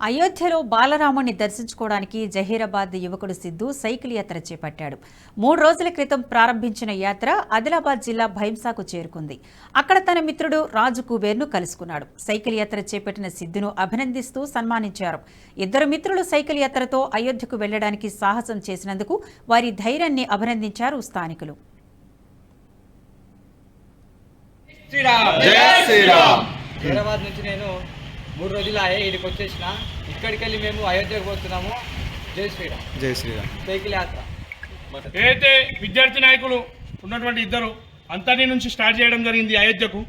అయోధ్యలో బాలరాముని దర్శించుకోవడానికి జహీరాబాద్ యువకుడు సిద్ధు సైకిల్ యాత్ర చేపట్టాడు. 3 రోజుల క్రితం ప్రారంభించిన యాత్ర ఆదిలాబాద్ జిల్లా భైంసాకు చేరుకుంది. అక్కడ తన మిత్రుడు రాజు కుబేర్ను కలుసుకున్నాడు. సైకిల్ యాత్ర చేపట్టిన సిద్ధును అభినందిస్తూ సన్మానించారు. ఇద్దరు మిత్రులు సైకిల్ యాత్రతో అయోధ్యకు వెళ్లడానికి సాహసం చేసినందుకు వారి ధైర్యాన్ని అభినందించారు స్థానికులు. హైదరాబాద్ నుంచి నేను 3 రోజులు ఇక్కడికి వచ్చేసిన. ఇక్కడికి వెళ్ళి మేము అయోధ్యకు పోతున్నాము. జై శ్రీరామ్. జై శ్రీరామ్. సైకిల్ యాత్ర ఏదైతే విద్యార్థి నాయకులు ఉన్నటువంటి ఇద్దరు అంతటి నుంచి స్టార్ట్ చేయడం జరిగింది. అయోధ్యకు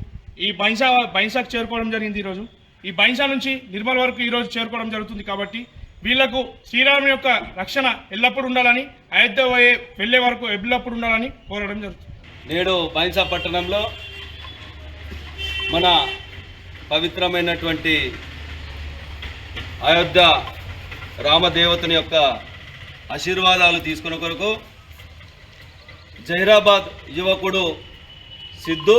ఈ బైన్సాకు చేరుకోవడం జరిగింది. ఈరోజు ఈ బైన్సా నుంచి నిర్మల్ వరకు ఈరోజు చేరుకోవడం జరుగుతుంది. కాబట్టి వీళ్లకు శ్రీరాముని యొక్క రక్షణ ఎల్లప్పుడూ ఉండాలని, అయోధ్య వెళ్ళే వరకు ఎల్లప్పుడూ ఉండాలని కోరడం జరుగుతుంది. నేడు బైన్సా పట్టణంలో మన పవిత్రమైనటువంటి అయోధ్య రామదేవతని యొక్క ఆశీర్వాదాలు తీసుకున్న కొరకు జహీరాబాద్ యువకుడు సిద్ధు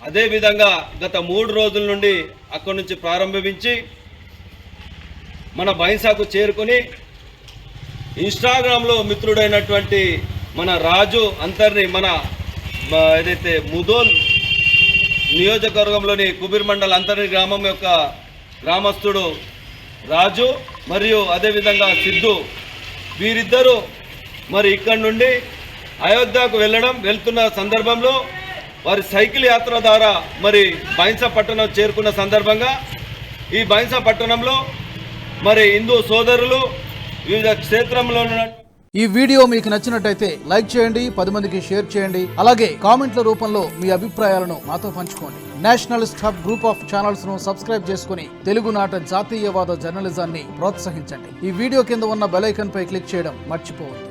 అదేవిధంగా గత 3 రోజుల నుండి అక్కడి నుంచి ప్రారంభించి మన బైన్సాకు చేరుకొని ఇన్స్టాగ్రామ్లో మిత్రుడైనటువంటి మన రాజు అంతర్ని మన ఏదైతే ముదోల్ నియోజకవర్గంలోని కుబీర్ మండల్ అంతర్ని గ్రామం యొక్క గ్రామస్తుడు రాజు మరియు అదేవిధంగా సిద్ధు వీరిద్దరూ మరి ఇక్కడి నుండి అయోధ్యకు వెళ్తున్న సందర్భంలో వారి సైకిల్ యాత్ర ద్వారా మరి బైన్సా పట్టణం చేరుకున్న సందర్భంగా ఈ బైన్సా పట్టణంలో మరి హిందూ సోదరులు వివిధ క్షేత్రంలో ఈ వీడియో మీకు నచ్చినట్టయితే లైక్ చేయండి, 10 మందికి షేర్ చేయండి. అలాగే కామెంట్ల రూపంలో మీ అభిప్రాయాలను మాతో పంచుకోండి. Nationalist hub group of channels ను సబ్స్క్రైబ్ చేసుకుని తెలుగునాట జాతీయవాద జర్నలిజాన్ని ప్రోత్సహించండి. ఈ వీడియో కింద ఉన్న బెల్ ఐకాన్ పై క్లిక్ చేయడం మర్చిపోవద్దు.